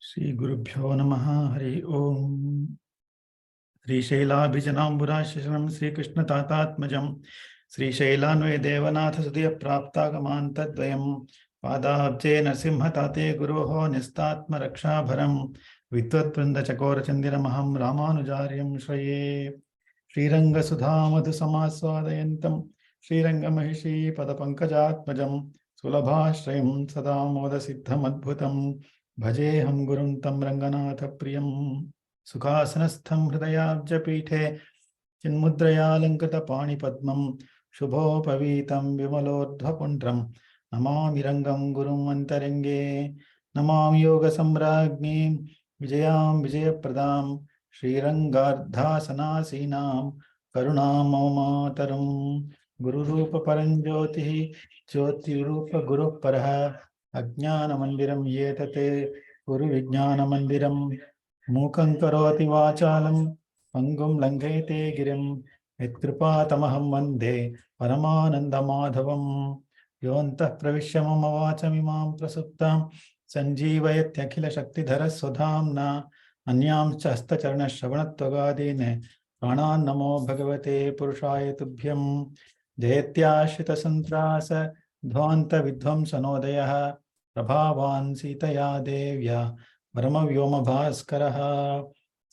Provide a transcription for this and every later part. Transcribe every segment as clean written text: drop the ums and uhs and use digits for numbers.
Shri Gurubhyo Namaha Hari Om. Sri Shailabhijanamburashishram Sri Krishna Tatatmajam Sri Shailanve Devanath Sudhya Praptagamantadvayam Padabje Narsimha Tate Guroho Nistatma Rakshabharam Vitvat Vrinda Chakora Chandiramaham Ramanujaryam Shraye Sri Ranga Sudha Madhu Samaswadayantam Sri Ranga Mahishi Padapankajatmajam Sulabhashrayam Sada Moda Siddham Adbhutam Bhajeham Gurum Tam Ranganatha Priyam Sukhasanastham Hridayabjapithe Chinmudrayalankrita Shubhopavitam Vimalodhapundram Namami Rangam Gurum Antarenge Namami Yoga Samragnim Vijayam Vijayapradam Srirangardhasanasinam Karunam Mamataram Guru Rupa Paranjyotihi Jyoti Rupa Guru Paraha Ajnana Mandiram Yetate Guru Vijnana Mandiram Mukhaṁ karoti vācālam pangum langhayate girim yatkripātamaham vande paramanandamadhavam yontah pravishya mama vācamimāṁ prasuptaṁ sanjīvayathyakhila shaktidhara swadhamna anyāṁ chasta charana shravanatvagadine pranān namo bhagavate purushāya tubhyam jayathyāshita santrāsa dhvanta vidvamsanodayah prabhāvān sītaya devya Brahma Bhaskaraha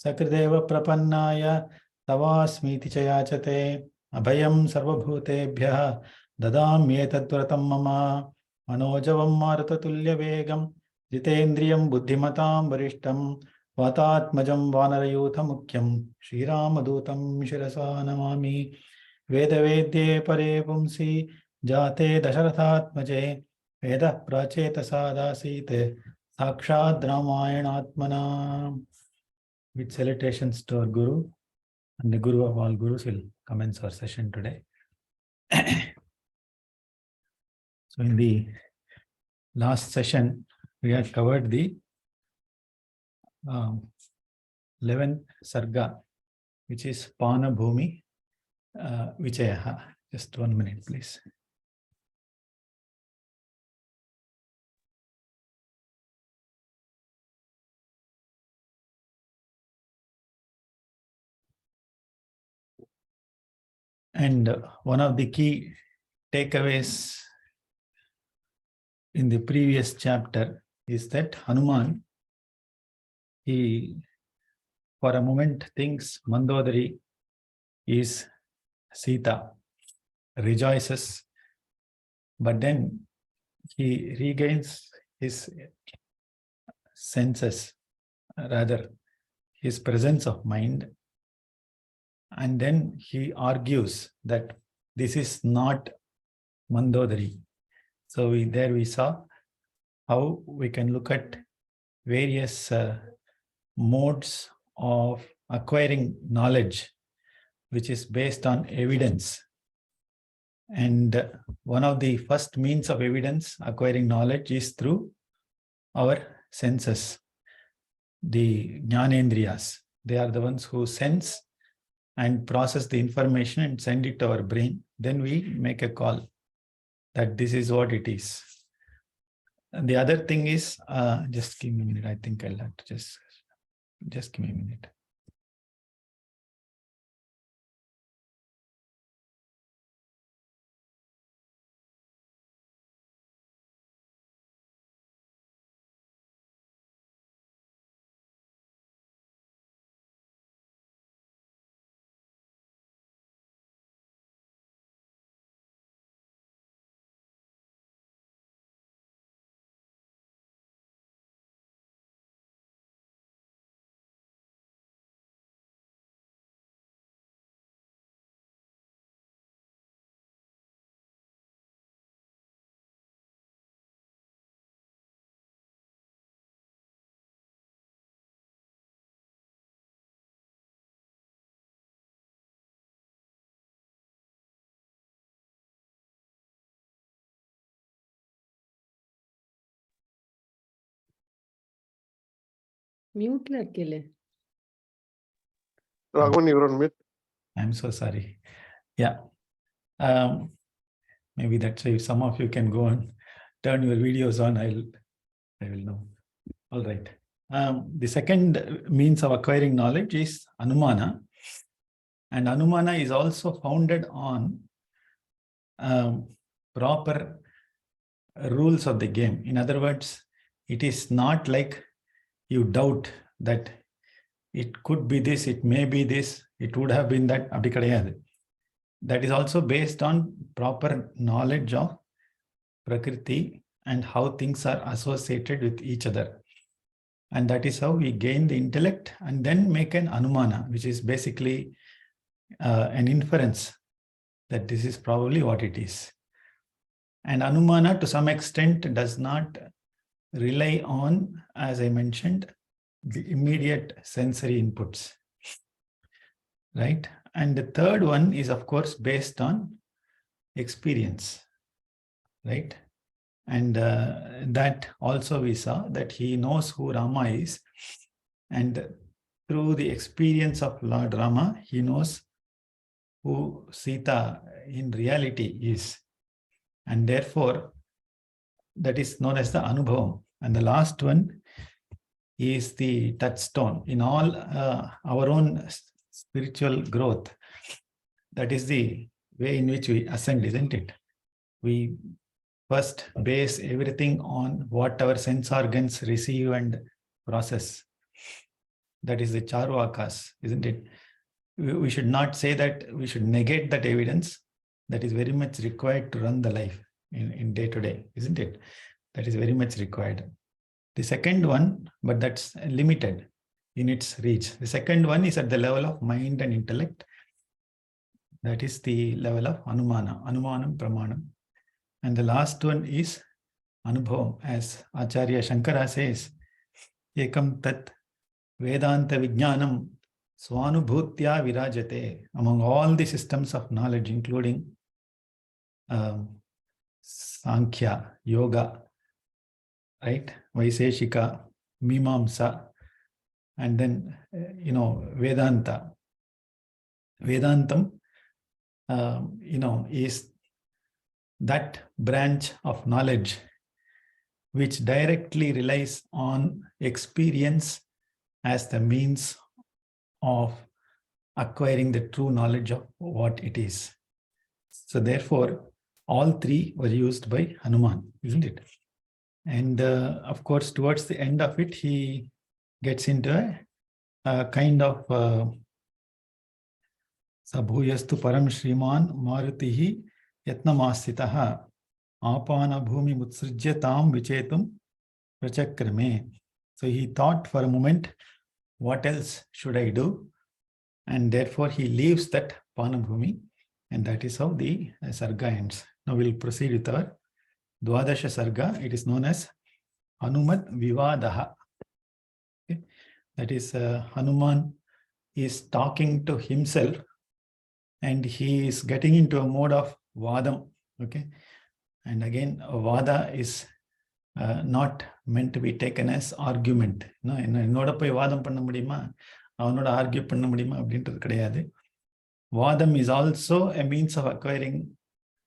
Sakrideva Prapannaya Tavasmiti Chayachate Abhayam Sarvabhutebhyaha Dadamyetadvratam Mama Manojavam Marutatulya Vegam Jitendriyam Buddhimatam Varishtam Vatatmajam Vanarayutha Mukyam Shriramadutam Shirasa Namami Vedavedye Pare Pumsi Jate Dasharathatmaje Veda Pracheta Sadasite Sakshad Ramayana. With salutations to our Guru and the Guru of all Gurus will commence our session today. So in the last session, we had covered the 11th Sarga, which is Pana Bhumi Vichayaha. Just 1 minute, please. And one of the key takeaways in the previous chapter is that Hanuman, he for a moment thinks Mandodari is Sita, rejoices, but then he regains his senses, rather his presence of mind. And then he argues that this is not Mandodari. So there we saw how we can look at various modes of acquiring knowledge, which is based on evidence. And one of the first means of evidence acquiring knowledge is through our senses, the Jnanendriyas. They are the ones who sense and process the information and send it to our brain. Then we make a call that this is what it is. And the other thing is, just give me a minute. I think I'll have to just give me a minute. Mute ला केले. Raghavan, you're on mute. I'm so sorry. Yeah. Maybe that's why if some of you can go and turn your videos on, I will know. All right. The second means of acquiring knowledge is Anumana. And Anumana is also founded on proper rules of the game. In other words, it is not like you doubt that it could be this, it may be this, it would have been that. That is also based on proper knowledge of Prakriti and how things are associated with each other. And that is how we gain the intellect and then make an Anumana, which is basically an inference that this is probably what it is. And Anumana to some extent does not rely on, as I mentioned, the immediate sensory inputs, right? And the third one is, of course, based on experience, right? And that also we saw that he knows who Rama is. And through the experience of Lord Rama, he knows who Sita in reality is. And therefore, that is known as the Anubhavam. And the last one is the touchstone in all our own spiritual growth. That is the way in which we ascend, isn't it? We first base everything on what our sense organs receive and process. That is the Charvakas, isn't it? We should not say that we should negate that evidence. That is very much required to run the life in day to day, isn't it? That is very much required. The second one, but that's limited in its reach. The second one is at the level of mind and intellect. That is the level of Anumana, Anumanam, Pramanam. And the last one is Anubhavam, as Acharya Shankara says, Ekam tat Vedanta Vijnanam Swanubhutya Virajate. Among all the systems of knowledge, including Sankhya, Yoga, right? Vaiseshika, Mimamsa, and then, Vedanta. Vedantam, is that branch of knowledge which directly relies on experience as the means of acquiring the true knowledge of what it is. So therefore, all three were used by Hanuman, isn't it? And of course, towards the end of it, he gets into a kind of Sabhuyastu Param Shriman Marutihi Yatnamasitaha Apana Bhumi Mutsrijyatam Vichetum Prachakrame. So he thought for a moment, what else should I do? And therefore he leaves that Panabhumi, and that is how the Sarga ends. Now we'll proceed with our Dwadasha Sarga. It is known as Hanumat Vivadaha. Okay? That is, Hanuman is talking to himself and he is getting into a mode of Vadam. Okay? And again, Vada is not meant to be taken as argument. என்னோட போய் வாதம் பண்ண முடியுமா, அவனோட argue பண்ண முடியுமா அப்படின்றது கிடையாது. Vadam is also a means of acquiring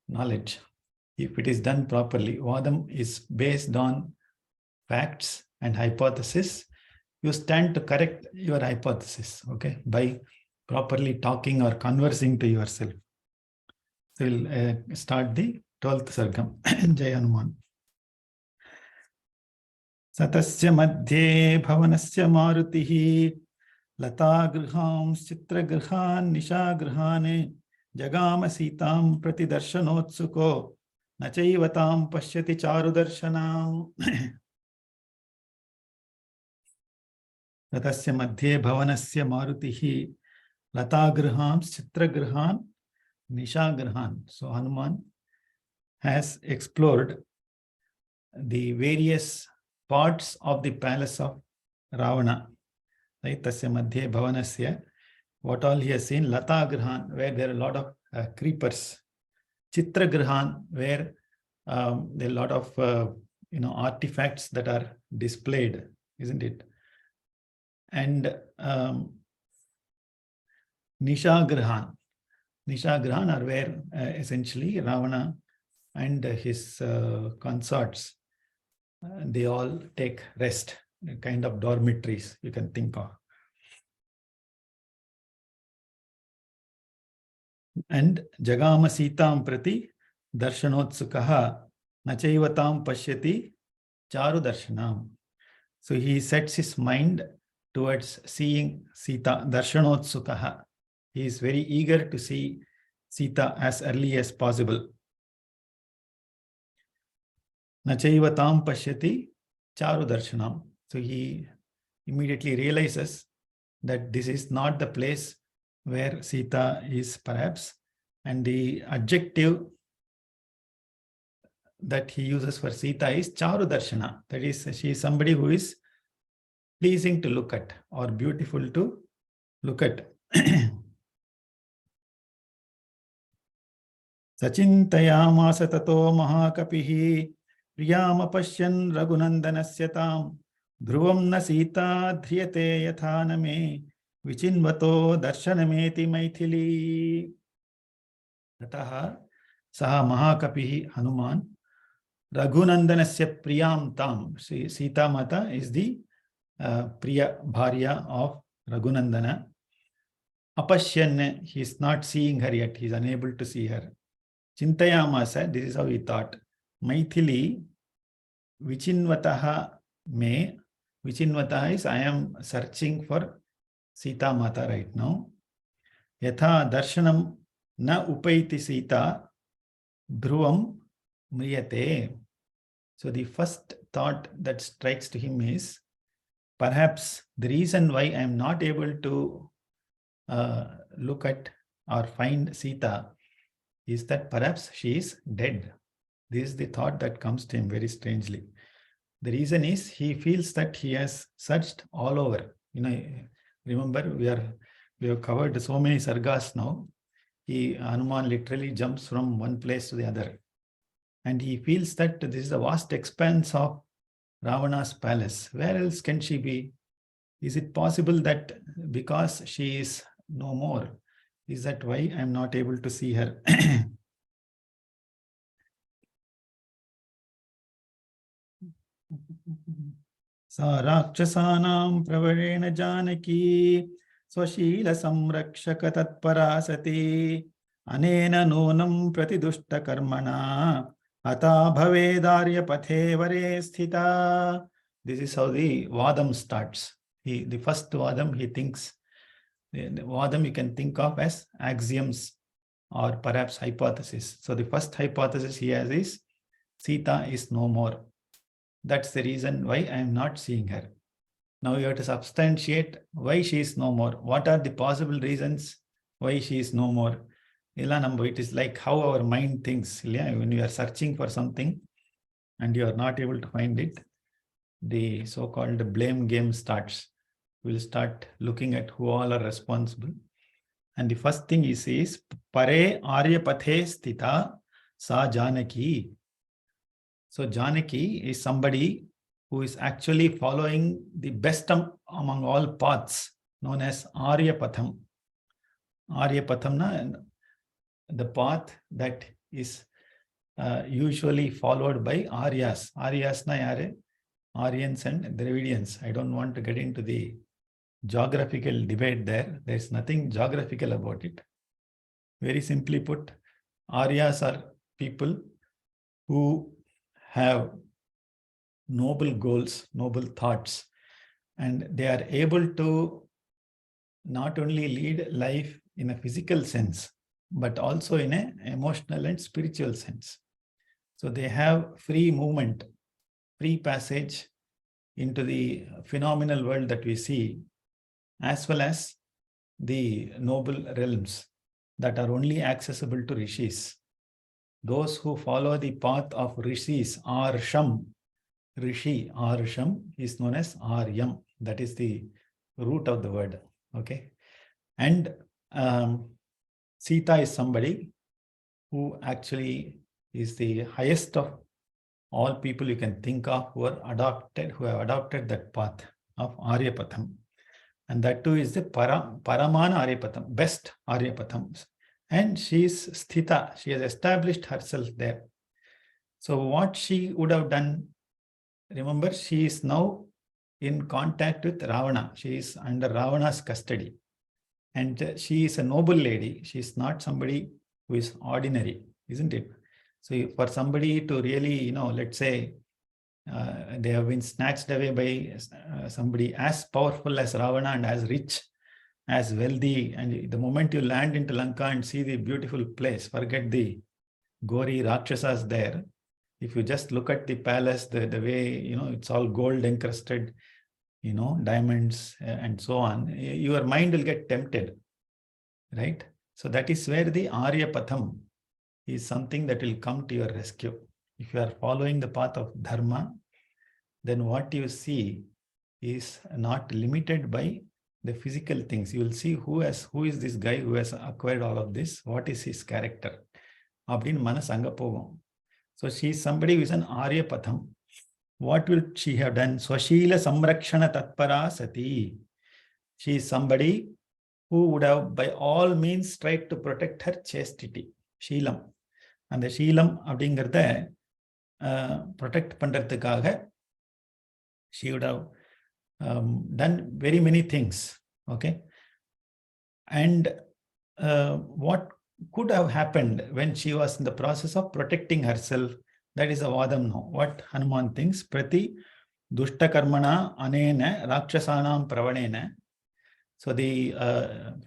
knowledge. If it is done properly, Vadam is based on facts and hypothesis. You stand to correct your hypothesis, okay, by properly talking or conversing to yourself. So we'll start the 12th Sargam. Jai Hanuman. Satasya madhye bhavanasya marutihi lata griham chitra grihan nisha grihane jagama sitam pratidarshanotsuko nachaivatam pashyati charudarshanam. Satasya madhye bhavanasya marutihi lata griham chitra grihan nisha grihan. So Hanuman has explored the various parts of the palace of Ravana. Right? Tasya madhye bhavanasya. What all he has seen? Lata grihan, where there are a lot of creepers. Chitra grihan, where there are a lot of artifacts that are displayed, isn't it? And Nisha grihan. Nisha grihan are where essentially Ravana and his consorts, they all take rest. kind of dormitories you can think of. And Jagama Sitam Prati Darshanotsukaha Nachaivatam Pashyati Charu Darshanam. So he sets his mind towards seeing Sita, Darshanotsukaha. He is very eager to see Sita as early as possible. Nachaivatam Pashyati Charu Darshanam. So he immediately realizes that this is not the place where Sita is perhaps, and the adjective that he uses for Sita is Charu Darshana. That is, she is somebody who is pleasing to look at or beautiful to look at. Sachintayamasa tato mahakapihi priyamapashyan raghunandanasya tam dhruvam na Sita dhriyate yathaname vichinvato darshanameti maithili. Tataha saha mahakapihi Hanuman Raghunandanasya priyam tam. Sita Mata is the Priya Bharya of Raghunandana. Apashyan, he is not seeing her yet, he is unable to see her. Chintayamasa, this is how he thought. Maithili, Vichinvataha me. Vichinvataha is I am searching for Sita Mata right now. Yatha darshanam na upaiti Sita dhruvam mriyate. So the first thought that strikes to him is, perhaps the reason why I am not able to look at or find Sita is that perhaps she is dead. This is the thought that comes to him very strangely. The reason is he feels that he has searched all over. Remember we have covered so many sargas now. Hanuman literally jumps from one place to the other. And he feels that this is a vast expanse of Ravana's palace. Where else can she be? Is it possible that because she is no more, is that why I am not able to see her? Sa rakshasanam pravarena janaki swashila samrakshaka tatparasati anena nonam pratidushta karmana ata bhavedarya pathe vare sthita. This is how the Vadam starts. The first Vadam, he thinks, the Vadam you can think of as axioms or perhaps hypothesis. So the first hypothesis he has is Sita is no more. That's the reason why I am not seeing her. Now you have to substantiate why she is no more. What are the possible reasons why she is no more? It is like how our mind thinks. When you are searching for something and you are not able to find it, the so-called blame game starts. We'll start looking at who all are responsible. And the first thing he says, Pare Arya Pathe Sthita Sa Janaki. So Janaki is somebody who is actually following the best among all paths, known as Arya Patham. Arya Patham, the path that is usually followed by Aryas. Aryas na yare? Aryans and Dravidians. I don't want to get into the geographical debate there. There's nothing geographical about it. Very simply put, Aryas are people who have noble goals, noble thoughts, and they are able to not only lead life in a physical sense, but also in an emotional and spiritual sense. So they have free movement, free passage into the phenomenal world that we see, as well as the noble realms that are only accessible to rishis. Those who follow the path of rishis, Arsham, Rishi, Arsham is known as Aryam. That is the root of the word. Okay. And Sita is somebody who actually is the highest of all people you can think of who have adopted that path of Aryapatham. And that too is the Paramana Aryapatham, best Aryapatham. And she is Sthita, she has established herself there. So what she would have done, remember, she is now in contact with Ravana. She is under Ravana's custody. And she is a noble lady. She is not somebody who is ordinary, isn't it? So for somebody to really, let's say, they have been snatched away by somebody as powerful as Ravana and as rich, as wealthy. And the moment you land into Lanka and see the beautiful place, forget the gory Rakshasas there. If you just look at the palace, the way, it's all gold encrusted, diamonds and so on, your mind will get tempted, right? So that is where the Arya Patham is something that will come to your rescue. If you are following the path of Dharma, then what you see is not limited by the physical things. You will see who is this guy who has acquired all of this, what is his character. Abdin manas anga pogum. So she is somebody who is an Arya Patham. What will she have done? Swashila Samrakshana Tatpara Sati. She is somebody who would have by all means tried to protect her chastity. Sheelam. And the Sheelam abdingartha protect pandrathukaga she would have done very many things. Okay. And what could have happened when she was in the process of protecting herself, that is a vadam now. What Hanuman thinks, Prati Dushta Karmana Anena Rakshasanam Pravanena. So the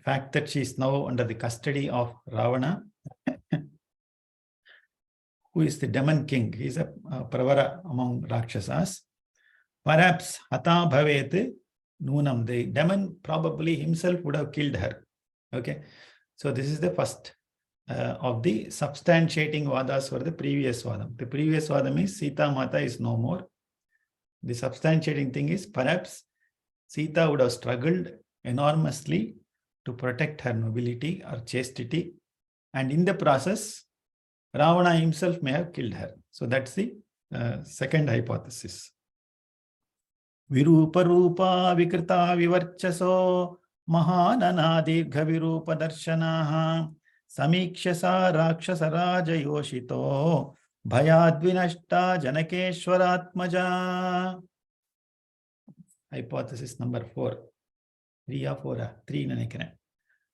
fact that she is now under the custody of Ravana, who is the demon king, he is a Pravara among Rakshasas. Perhaps Hata Bhavet Nunam, the demon probably himself would have killed her. Okay. So this is the first of the substantiating vadas for the previous vadam. The previous vadam is Sita Mata is no more. The substantiating thing is perhaps Sita would have struggled enormously to protect her nobility or chastity. And in the process, Ravana himself may have killed her. So that's the second hypothesis. Virupa Rupa Vikrita Vivarchaso Mahanana Dirgha Virupa Darshanaha Samikshasa Rakshasa Raja Yoshito Bhayadvinashta Janakeshwaratmaja. Hypothesis number 4. 3 or 4? 3 nanikren.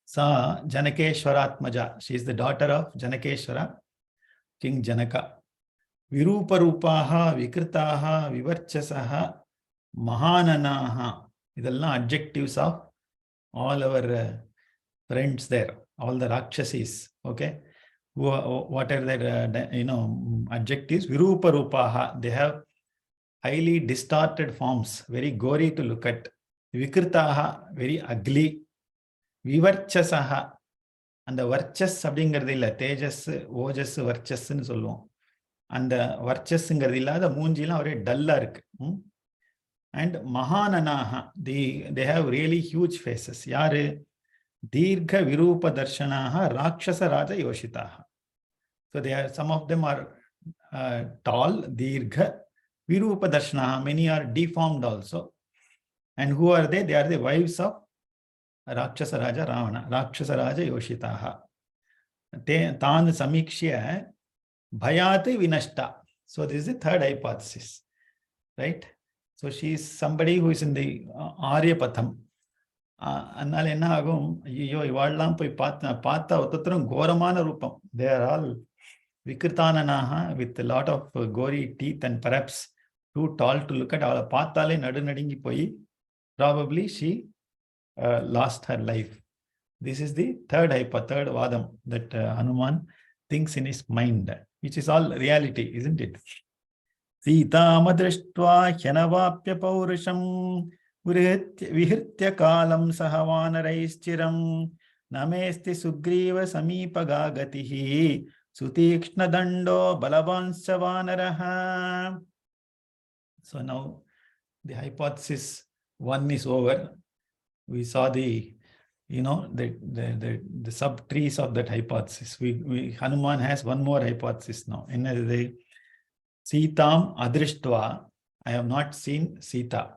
Sa Janakeshwaratmaja. She is the daughter of Janakeshwara, King Janaka. Virupa Rupaha Vikritaha Vivarchasaha Mahananaha. Idella adjectives of all our friends there, all the Rakshasis. Okay. What are their, adjectives? Virupa Rupaha. They have highly distorted forms, very gory to look at. Vikritaha, very ugly. Vivarchasaha. And the Varchas abdingaradilla, Tejas, Ojas, Varchas nu solvom. And the Varchasங்கிறதில்ல, the மூஞ்சிலாம் ஒரே டல்லா இருக்கு. And Mahananaha, they have really huge faces. Yaru? Dirgha Virupa Darshanaha Rakshasa Raja Yoshitaha. So they are, some of them are tall, Dirgha Virupa Darshanaha. Many are deformed also. And who are they? They are the wives of Rakshasa Raja Ravana, Rakshasa Raja Yoshitaha. Tan Samikshya Bhayati Vinashta. So this is the third hypothesis, right? So she is somebody who is in the Arya Patham. அதனால என்ன ஆகும், ஐயோ இவாள்லாம் போய் பார்த்தா ஒருத்தரும் கோரமான ரூபம். They are all விக்கிருத்தானனாக with a lot of gory teeth and perhaps too tall to look at. அவளை பார்த்தாலே நடுநடுங்கி போய் probably she lost her life. This is the third vadam that Hanuman thinks in his mind, which is all reality, isn't it? Sita madrishtva hyanavapya paurusham Vihritya kalam sahavanaraischiram namesti sugriva samipaga gatihi sutikshna dando balavanscha vanaraha. So now the hypothesis 1 is over. We saw the sub trees of that hypothesis. Hanuman has one more hypothesis now. In the Sitam adrishtva, I have not seen Sita.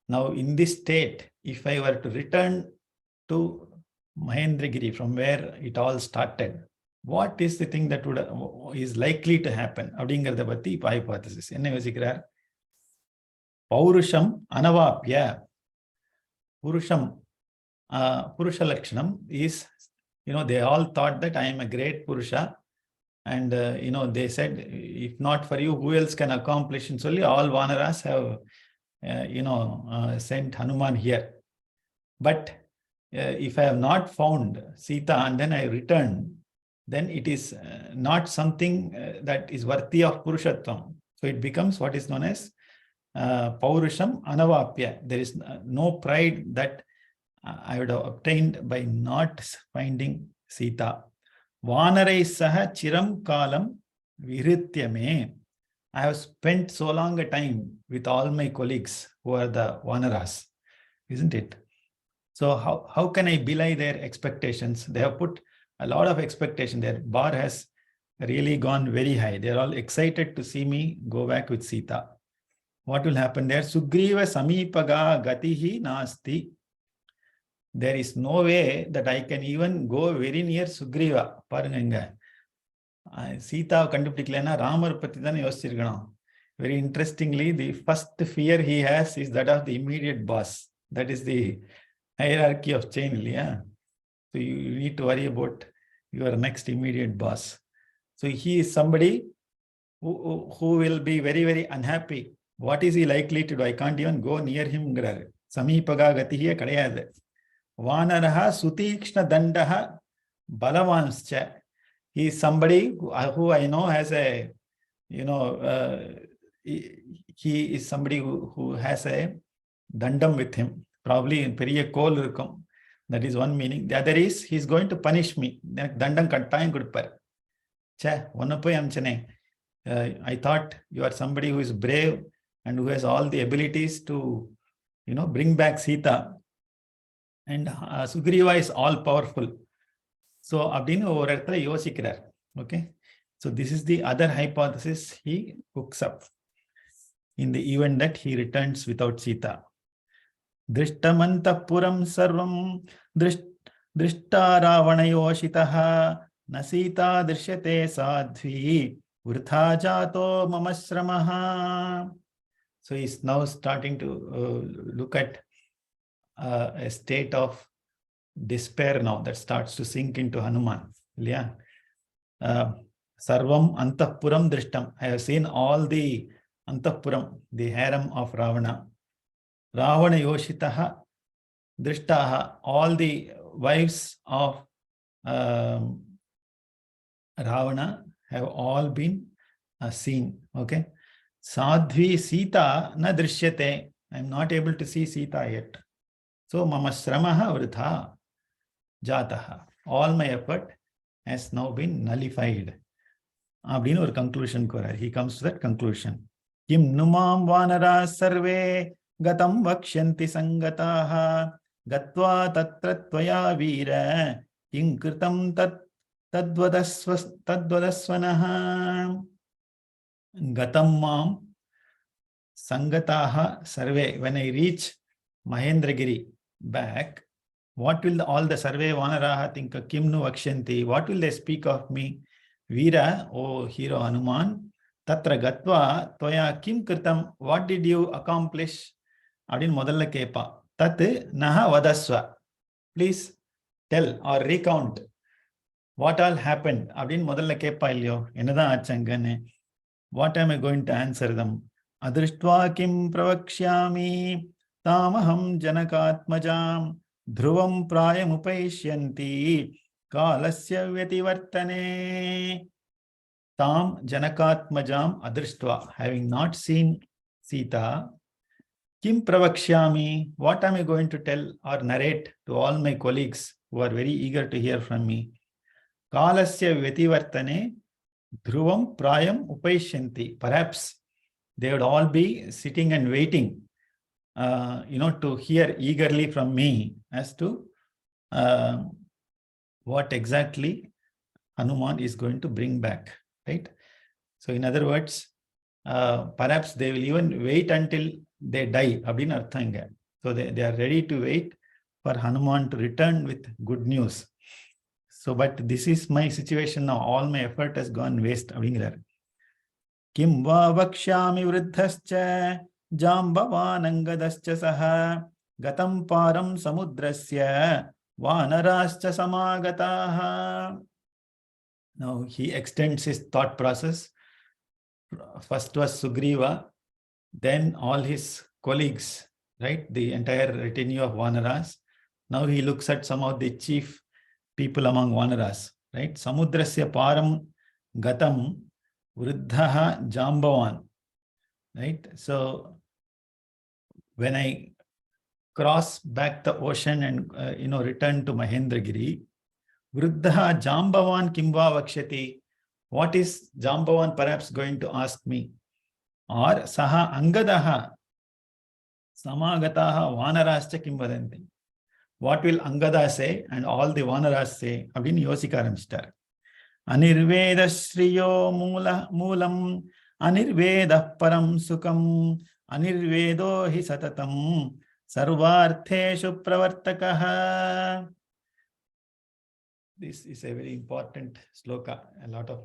Now, in this state, if I were to return to Mahendragiri from where it all started, what is the thing that is likely to happen? அப்படிங்கிறத பத்தி hypothesis என்ன யோசிக்கிறார்? Paurusham Anavapya. Purusham, Purusha Lakshanam is, they all thought that I am a great Purusha. And, they said, if not for you, who else can accomplish? And so all Vanaras have, sent Hanuman here. But if I have not found Sita and then I return, then it is not something that is worthy of Purushatvam. So it becomes what is known as Paurusham Anavapya. There is no pride that I would have obtained by not finding Sita. Vanarai saha chiram kalam vihrityame. I have spent so long a time with all my colleagues who are the Vanaras, isn't it? So how can I belie their expectations? They have put a lot of expectation. Their bar has really gone very high. They're all excited to see me go back with Sita. What will happen there? Sugriva samipaga gatihi nasti. There is no way that I can even go very near Sugriva. Paranga. Sita kandupidikalena Ramar patti dhaan yosichirukkanum. Very interestingly, the first fear he has is that of the immediate boss. That is the hierarchy of chain. Yeah? So you need to worry about your next immediate boss. So he is somebody who will be very, very unhappy. What is he likely to do? I can't even go near him. Samipaga gatihi kadayadu. Vanaraha sutikshna dandaha balavanscha. He is somebody who I know has a, he is somebody who has a dandam with him. Probably in periya kol irukum. That is one meaning. The other is he is going to punish me. Dandam kattayam kudupar. Che, onnapoy amchane. I thought you are somebody who is brave and who has all the abilities to, bring back Sita. And Sugriva is all powerful. So, abdinu or edathila yosikkirar. Okay. So, this is the other hypothesis he hooks up in the event that he returns without Sita. Drishtamantapuram sarvam drishta ravanayoshitaha nasita drishyate sadhvi vritha jato mamasramaha. So he's now starting to look at a state of despair now that starts to sink into Hanuman. Yeah. Sarvam antapuram drishtam. I have seen all the antapuram, the harem of Ravana. Ravana yoshitaha drishtaha. All the wives of Ravana have all been seen. Okay. Sadhvi Sita na drishyate. I am not able to see Sita yet. So mama sramaha vritha jataha. All my effort has now been nullified. Abdinu or conclusion korar. He comes to that conclusion. Kim numam vanara sarve gatam vakshyanti sangataha gatva tatra tvaya veera inkritam tadvadasvanaha. Gatam mam sangataha sarve. When I reach Mahendragiri back, what will all the sarve vanaraha think? Kim nu vakshanti. What will they speak of me? Veera, oh hero Hanuman. Tatra gatva tvaya kim kritam. What did you accomplish? Adin modalla kepa. Tat naha vadasva. Please tell or recount what all happened. Adin modalla kepa illiyo. Enada achangane. What am I going to answer them? Adrishtva kim pravakshyami tamaham janakatmajam dhruvam prayam upaishyanti kalasya vyativartane. Tam janakatmajam adrishtva. Having not seen Sita, kim pravakshyami. What am I going to tell or narrate to all my colleagues who are very eager to hear from me? Kalasya vyativartane. Dhruvam prayam upaishyanti. Perhaps they would all be sitting and waiting, to hear eagerly from me as to what exactly Hanuman is going to bring back, right? So in other words, perhaps they will even wait until they die. So they are ready to wait for Hanuman to return with good news. So, but this is my situation now. All my effort has gone waste. Kim va vakshyami vruddhascha Jambavanangadascha saha gatam param samudrasya vanarascha samagataha. Now he extends his thought process. First was Sugriva, then all his colleagues, right? The entire retinue of Vanaras. Now he looks at some of the chief people among Vanaras, right? Samudrasya param gatam vruddhaha jambavan, right? So when I cross back the ocean and return to Mahendragiri, vruddhaha jambavan kimva vakshati. What is Jambavan perhaps going to ask me? Or saha angadaha samagataha vanarascha kim vadanti. What will Angada say and all the Vanaras say? அப்படின்னு யோசிக்க ஆரம்பிச்சிட்டார். அனிர்வேத ஸ்ரீயோ மூலம் அனிர்வேத பரம் சுகம் அனிர்வேதோ he சததம் சர்வார்த்தேஷு பிரவர்த்தகः. This is a very important sloka, a lot of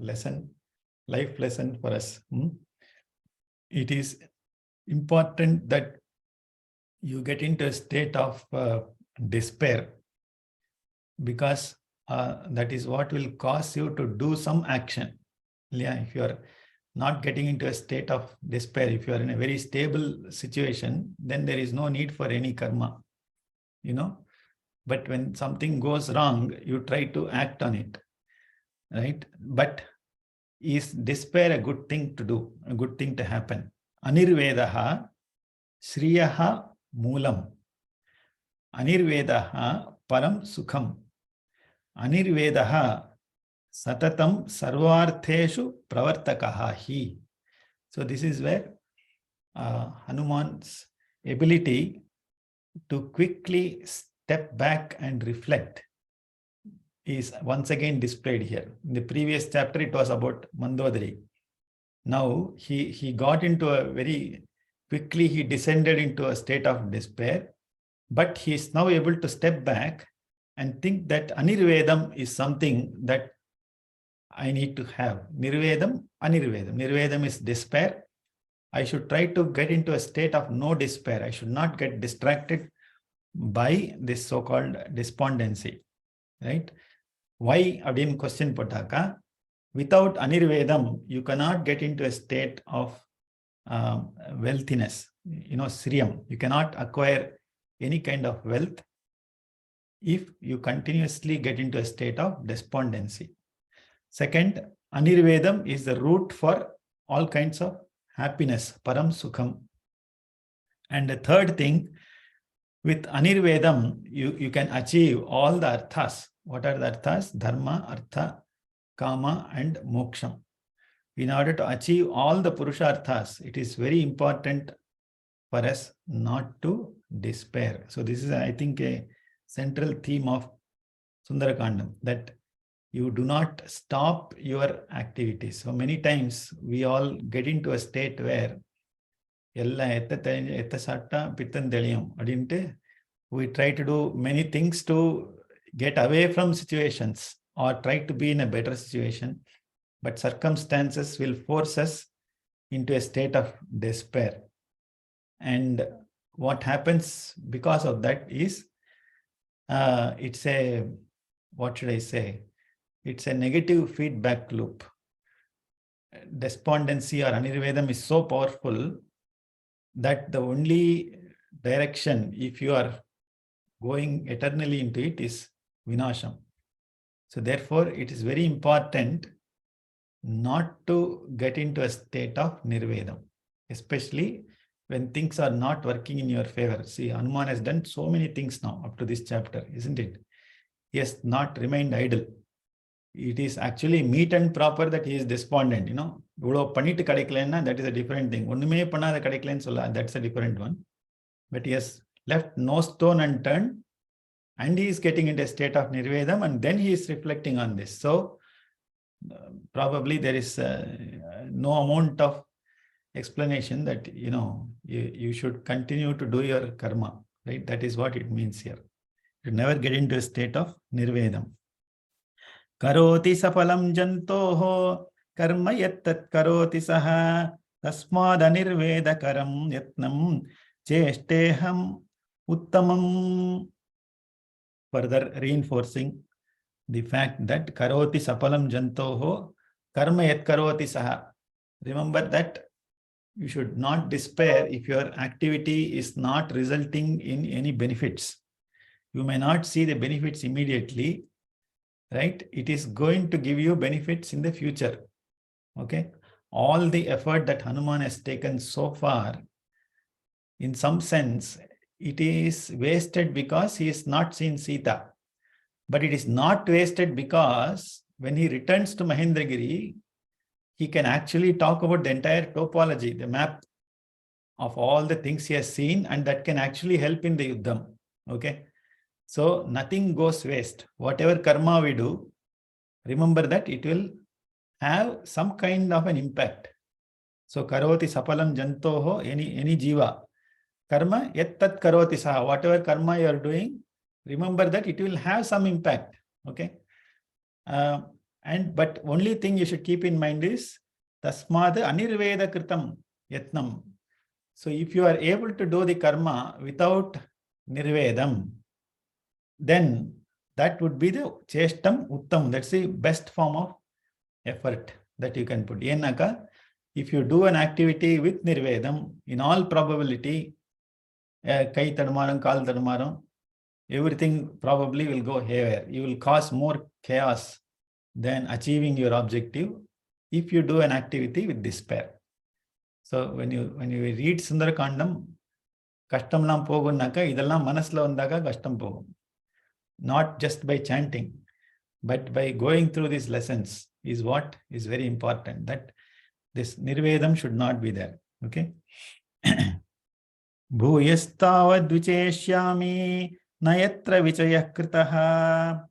life lesson for us. It is important that you get into a state of despair, because that is what will cause you to do some action. Yeah, if you are not getting into a state of despair, if you are in a very stable situation, then there is no need for any karma, But when something goes wrong, you try to act on it, right? But is despair a good thing to do, a good thing to happen? Anirvedaha Shriyaha Moolam. Anirvedaha Param Sukham. Anirvedaha Satatam Sarvartheshu Pravartakaha Hi. So this is where Hanuman's ability to quickly step back and reflect is once again displayed here. In the previous chapter, it was about Mandodari. Now he got into quickly he descended into a state of despair, but he is now able to step back and think that Anirvedam is something that I need to have. Nirvedam, Anirvedam. Nirvedam is despair. I should try to get into a state of no despair. I should not get distracted by this so-called despondency, right? Why? Adin question potaka. Without Anirvedam, you cannot get into a state of wealthiness, Sriyam. You cannot acquire any kind of wealth if you continuously get into a state of despondency. Second, Anirvedam is the root for all kinds of happiness, Param Sukham. And the third thing, with Anirvedam, you can achieve all the arthas. What are the arthas? Dharma, Artha, Kama, and Moksham. In order to achieve all the Purusharthas, it is very important for us not to despair. So this is, I think, a central theme of Sundara Kandam, that you do not stop your activities. So many times we all get into a state where we try to do many things to get away from situations or try to be in a better situation, but circumstances will force us into a state of despair. And what happens because of that is, it's a negative feedback loop. Despondency or Anirvedam is so powerful that the only direction, if you are going eternally into it, is Vinasham. So therefore, it is very important not to get into a state of Nirvedam, especially when things are not working in your favor. See, Hanuman has done so many things now up to this chapter, isn't it? He has not remained idle. It is actually meet and proper that he is despondent, that is a different thing. That's a different one. But he has left no stone unturned, and he is getting into a state of Nirvedam, and then he is reflecting on this. So probably there is no amount of explanation that, you should continue to do your karma, right? That is what it means here. You never get into a state of Nirvedam. Karoti sapalam jantoho karma yattat karoti saha Tasmadanirvedakaram yatnam chesteham uttamam. Further reinforcing the fact that karoti sapalam jantoho karma yat karoti saha. Remember that you should not despair if your activity is not resulting in any benefits. You may not see the benefits immediately, right? It is going to give you benefits in the future. Okay. All the effort that Hanuman has taken so far, in some sense, it is wasted because he has not seen Sita. But it is not wasted because when he returns to Mahendragiri, he can actually talk about the entire topology, the map of all the things he has seen, and that can actually help in the Yuddham. Okay. So nothing goes waste. Whatever karma we do, remember that it will have some kind of an impact. So karoti sapalam jantoho, any jiva. Karma yat tat karoti saha. Whatever karma you are doing, remember that it will have some impact. Okay. But only thing you should keep in mind is tasmad anirveda kritam yatnam. So if you are able to do the karma without nirvedam, then that would be the chestam uttam. That's the best form of effort that you can put. Yenaka, if you do an activity with nirvedam, in all probability, kai tadmaram, kal tadmaram, everything probably will go haywire. You will cause more chaos than achieving your objective if you do an activity with despair. So when you read Sundara Kandam, kashtamlam pogunnaka, idallam manasla vandaga kashtam pogum. Not just by chanting, but by going through these lessons is what is very important, that this nirvedam should not be there. Okay. Bhuyastavad vicheshyami nayatra vichayah kritaha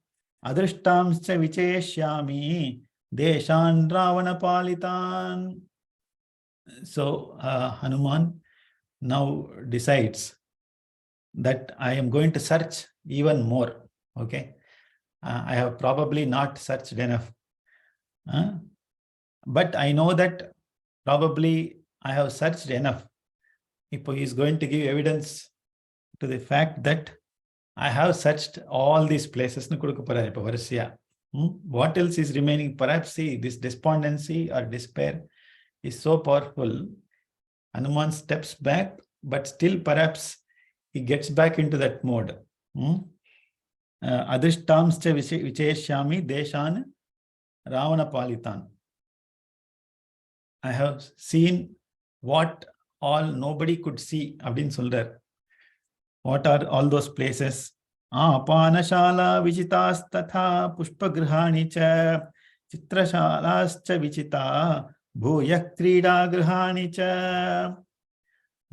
adrishtamscha vicheshyami deshan ravana palitan. So Hanuman now decides that I am going to search even more. Okay. I have probably not searched enough. But I know that probably I have searched enough. If he is going to give evidence to the fact that I have searched all these places. What else is remaining? Perhaps see, this despondency or despair is so powerful. Hanuman steps back, but still perhaps he gets back into that mode. Adrishtamscha vicheshyami deshan ravana palitan. I have seen what all nobody could see. Abdin Suldar. What are all those places? Apanashala vichitas tatha pushpagrihani cha chitrashalascha vichita bhuya krida grihani cha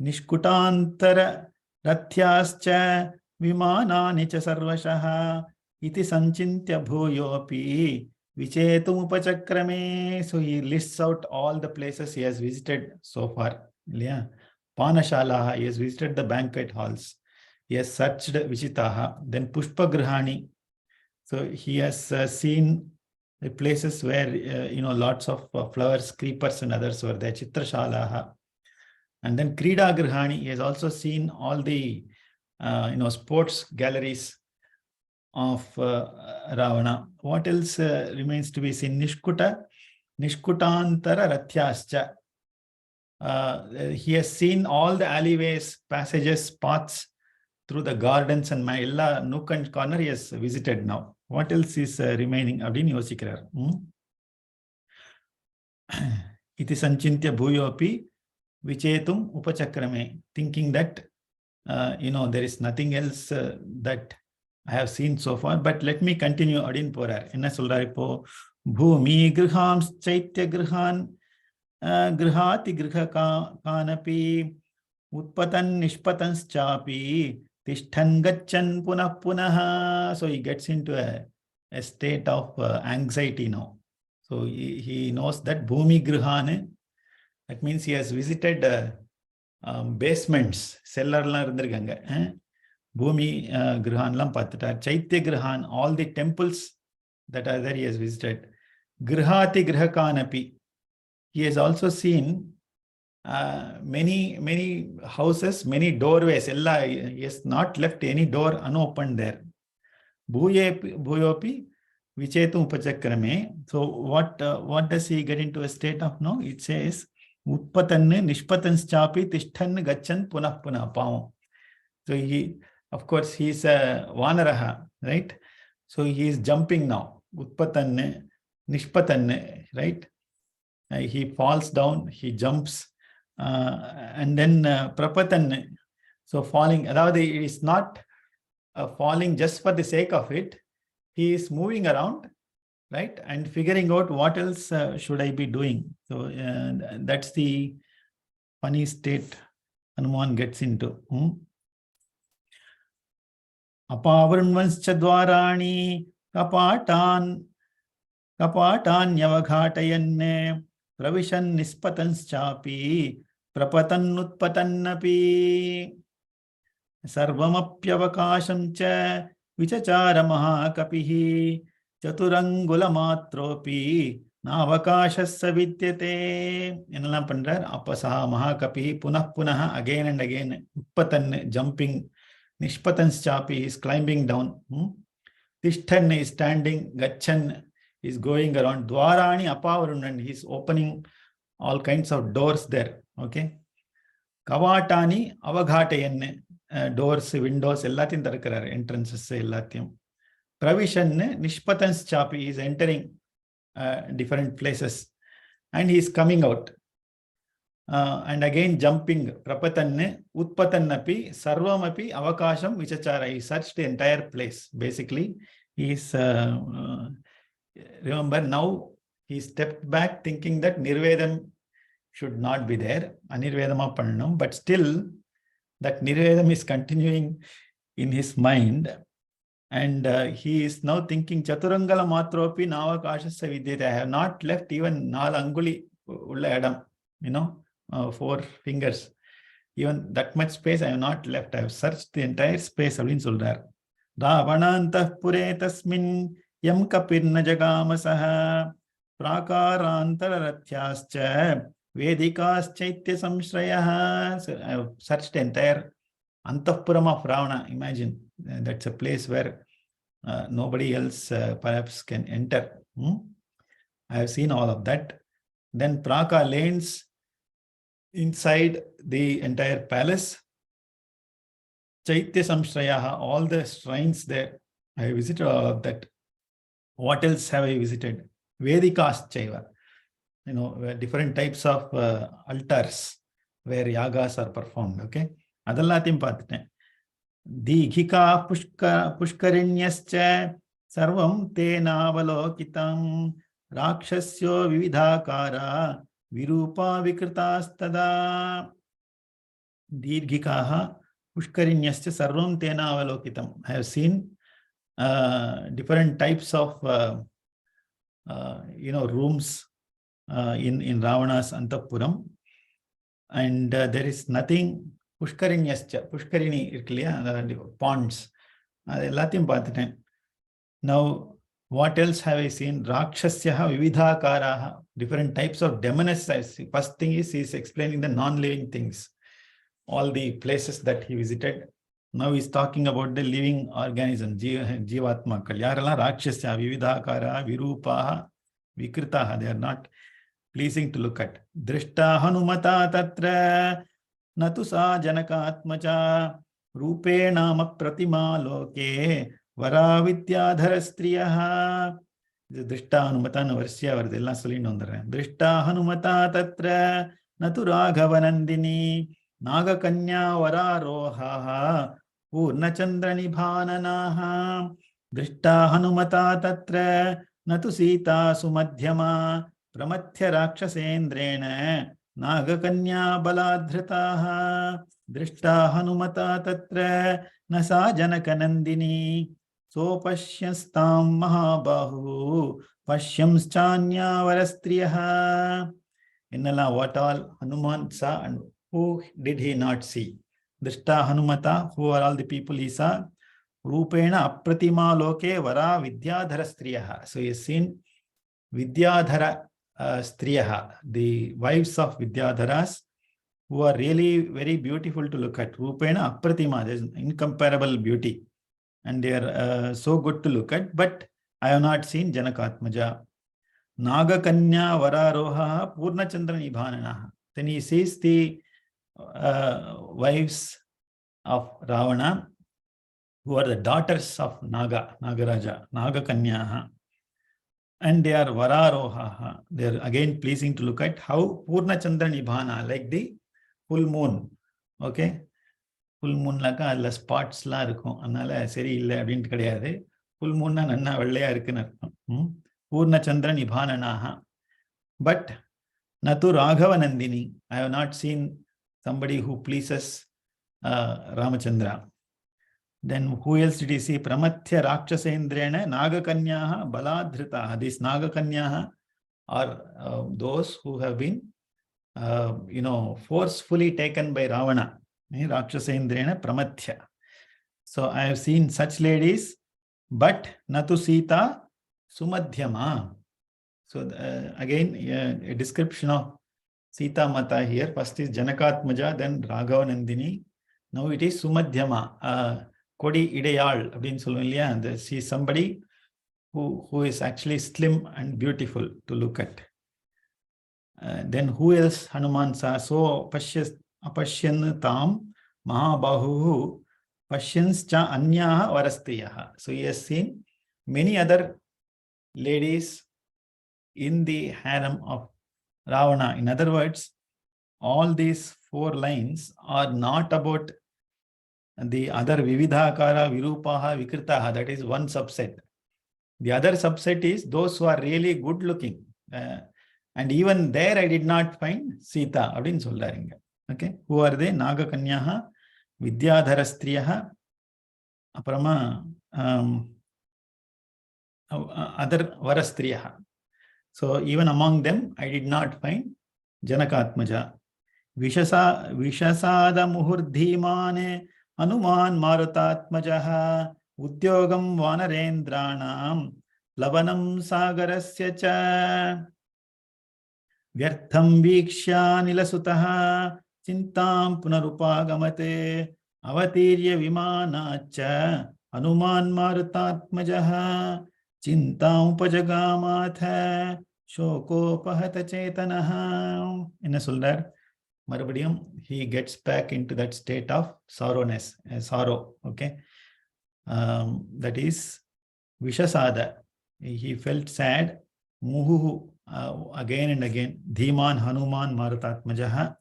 nishkutantara rathyascha vimanani cha sarvashaha iti sanchintya bhuyopi vichetum upachakrame. So he lists out all the places he has visited so far. Yeah. Panashala, he has visited the banquet halls. He has searched Vichitaha, then Pushpagrihani. So he has seen the places where, lots of flowers, creepers and others were there, Chitrashalaha. And then Krida Grihani, he has also seen all the, sports galleries of Ravana. What else remains to be seen? Nishkutantara Rathyascha. He has seen all the alleyways, passages, paths through the gardens and ella nook and corner he has visited now. What else is remaining? Abdin Yosikrar. Iti sanchintya bhuyopi vichetum upachakrame. Thinking that, there is nothing else that I have seen so far. But let me continue. Adin porar. Enna solraripo. Bhumi grihams chaitya grihan grihati griha kanapi utpatan nishpatans chapi tishtan gachan punah punah. So he gets into a state of anxiety now. So he knows that bhumi grihan, that means he has visited basements, cellar la irundhirukanga. Bhumi grihan lam paathutar. Chaitya grihan, all the temples that are there he has visited. Grihati grihakanapi. He has also seen many houses, many doorways. He has not left any door unopened there. Bhuyopi vichetum upachakrame. So what does he get into a state of now? It says utpatanne nishpatanschapi tishtan gachan punah punah pavam. So he, of course, he is a vanaraha, right? So he is jumping now. Utpatanne, nishpatanne, right? He falls down, he jumps, and then prapatanne. So falling, it is not falling just for the sake of it. He is moving around, right? And figuring out what else should I be doing. So that's the funny state Hanuman gets into. Apavarunvanscha dwarani kapatanyavagatayanne pravishan nispatanschapi prapatannutpatannapi sarvamapyavakasham cha vichachara mahakapihi chaturangulamatropi navakashassa vidyate. Ennalam pandrar apasaha mahakapihi punah punah again and again utpatan jumping, nishpatanschapi is climbing down, tishtan is standing, gachan is going around, dwarani apavarunnan, he is opening all kinds of doors there. Okay, kavatani avagatayanne, doors, windows, ellathim tharukkarar, entrances ellathim. Pravishan nishpatanschapi is entering different places and he is coming out. And again jumping, prapatanne utpatannapi sarvamapi avakasham vichachara. He searched the entire place. Basically, he is remember now he stepped back thinking that nirvedam should not be there, anirvedama pannam, but still that nirvedam is continuing in his mind, and he is now thinking chaturangala matropi navakashassa vidyate. I have not left even nalanguli ulla edam, 4 fingers, even that much space I have not left. I have searched the entire space. அப்படின்னு சொல்றார். ராவணாந்தః புரே தஸ்மின் யம் கபிர்ன ஜகாமசஹ பிராகாராந்தரரத்யாஸ்ச வேதிகாஸ்சைத்ய சம்ஸ்ரயः. So I have searched the entire antahpuram of Ravana. Imagine that's a place where nobody else perhaps can enter. I have seen all of that. Then Praka lanes inside the entire palace. Chaitya Samshrayaha, all the shrines there. I visited all of that. What else have I visited? Vedikas Chaiva. Different types of altars where yagas are performed. Okay. Adallathim paathutten. Dighika pushkarinyascha sarvam tena avalokitam rakshasyo vividhakara virupa vikritastada. Dirghikaha pushkarinyascha sarvam tena avalokitam. I have seen different types of rooms in Ravana's Anthapuram, and there is nothing. Pushkarinyascha, Pushkarini irukliya, ponds, ellathim paathutten. Now what else have I seen? Rakshasyaha vividhakaraha, different types of demoness I see. First thing is he is explaining the non-living things, all the places that he visited. Now he is talking about the living organism, jivatmakal. Yarala rakshasya vividhakara virupaha vikritaha, they are not pleasing to look at. Drishta hanumata tatra natu sa janakatmacha rupenama pratima loke vara vidyadhara striyaha. Drishta hanumata nu varsya varudhu, ella sollindu vanduren. Drishta hanumata tatra natu raghavanandini nagakanya vararohaha purnachandranibhananaha. Drishta hanumata tatra natu sita sumadhyama pramathya rakshasendrena nagakanya baladhritaha. Drishta hanumata tatra nasa janakanandini sopashyastam mahabahu pashyamschanya varastriyaha. Innala, what all Hanuman saw and who did he not see? Drishta Hanumata, who are all the people he saw? Rupena apratima loke vara vidyadhara striyaha. So he has seen vidyadhara striyaha, the wives of Vidyadharas, who are really very beautiful to look at. Rupena Apratima, there's incomparable beauty. And they are so good to look at. But I have not seen Janakatmaja. Nagakanya Vararoha Purnachandra Nibhananaha. Then he sees the wives of Ravana, who are the daughters of Nagaraja, Nagakanyaha. And they are Vararoha. They are again pleasing to look at how Purnachandra Nibhana, like the full moon. Okay. Full moon laka alla spots la irukum. Annala seri illa abindru kediyadhu. Full moon na nanna vellaiya irukku artham. Purnachandra Nibhananaha. But Natu Raghava Nandini. I have not seen somebody who pleases Ramachandra. Then who else did he see? Pramathya Rakshasendrena Nagakanyaha Baladhritaha. These Nagakanyaha are those who have been forcefully taken by Ravana. Rakshasendrena Pramathya. So I have seen such ladies, but Natu Sita Sumadhyama. So again, a description of Sita Mata here. First is Janakatmaja, then Raghava Nandini. Now it is Sumadhyama. Kodi Ideyal. She is somebody who is actually slim and beautiful to look at. Then who else Hanuman saw? So Apashyan Tam Mahabahu Pashyans-cha Anyaha Varastriyaha. So he has seen many other ladies in the harem of Ravana. In other words, all these 4 lines are not about the other Vividhakara, Virupaha, Vikritaha. That is one subset. The other subset is those who are really good looking. And even there I did not find Sita. Okay. Who are they? Nagakanyaha, Vidyadharastriyaha, Aparama, other Varastriyaha. So even among them, I did not find Janakatmaja. Vishasada Muhurdhimane Hanuman Marutatmajaha Udyogam Vanarendranam Lavanam Sagarasya cha Vyartham Vikshya Nilasutaha Chintam Punarupagamate Avatirya Vimanacha Hanuman Marutatmajaha Chintam Upajagamatha Shoko Pahata Chetanaha. என்ன சொல்றார்? மறுபடியும் he gets back into that state of sorrow. Okay. That is Vishasada. He felt sad. Muhu again and again. Dhiman Hanuman Marutatmajaha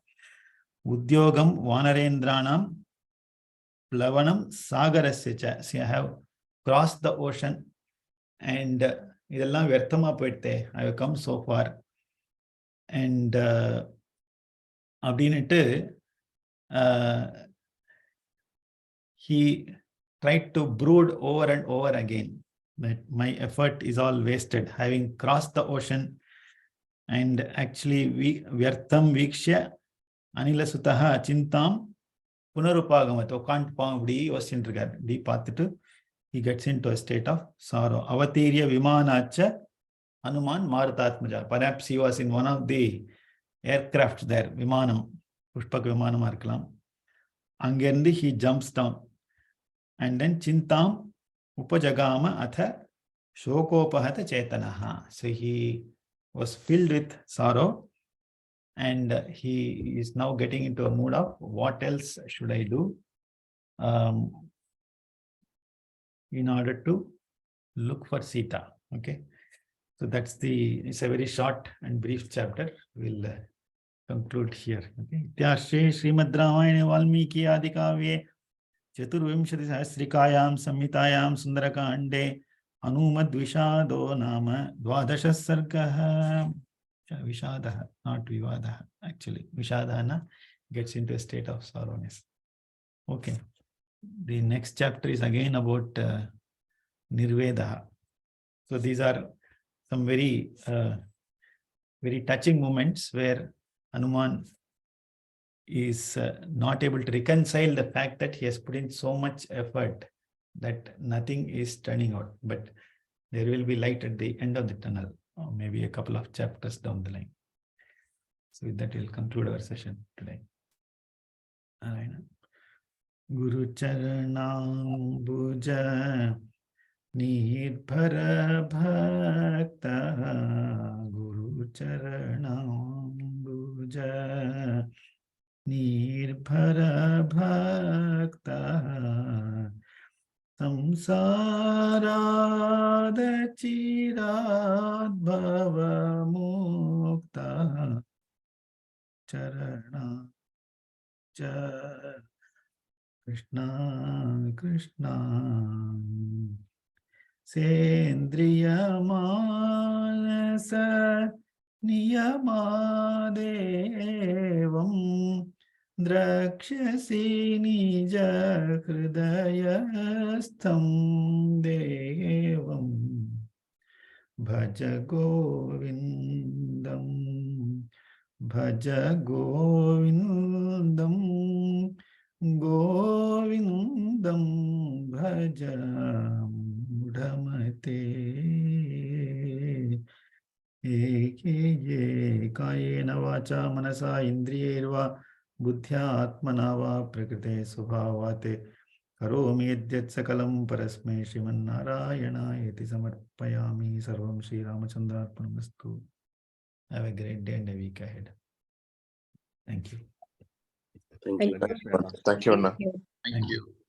Udyogam Vanarendranam Plavanam Sagarasya cha. See, I have crossed the ocean and idella vyarthama poitte. I have come so far. And அப்படின்னுட்டு he tried to brood over and over again that my effort is all wasted, having crossed the ocean. And actually vyartham vikshya anilasutaha chintam punarupagamato kanpamdi vasintrikar di paatittu he gets into a state of sorrow. Avatirya vimanacha Hanuman Marutatmaja. Perhaps he was in one of the aircraft there, Vimanam, Pushpak Vimanam Arkalam. Angendi he jumps down. And then Chintam Upajagama Atha Shokopahata Chetanaha. So he was filled with sorrow and he is now getting into a mood of what else should I do in order to look for Sita. Okay. So it's a very short and brief chapter. We'll conclude here. Okay. Ityashe Srimad Ramayane Valmiki Adikavye Chaturvimshati Sahasrikayam Samhitayam Sundarakande Hanumad Vishado Nama Dvadasha Sargaha. Vishadaha, not Vivadaha. Actually, Vishadana gets into a state of sorrowness. Okay. The next chapter is again about Nirvedaha. So these are some very touching moments where Hanuman is not able to reconcile the fact that he has put in so much effort that nothing is turning out. But there will be light at the end of the tunnel, or maybe a couple of chapters down the line. So with that, we'll conclude our session today. Guru Charanambuja Nirbhara Bhakta Guru Charanambuja Nirbhara Bhakta Samsarada Chirad Bhava Mukta Charana Cha Krishna Krishna Sendriya Manasa Niyamadevam Drakshasi Nija Hridayastham Devam Bhaja Govindam Bhaja Govindam Govindam Bhaja Mudhamate Eke Kayena Vacha Manasa Indriyerva Buddhya Atmana Va Prakrite Subhavate Karomi Yadhyat Sakalam Parasme Shriman Narayana Iti Samarpayami Sarvam Shri Ramachandra Arpanamastu. Have a great day and a week ahead. Thank you. Thank you. Thank you, Anna. Thank you.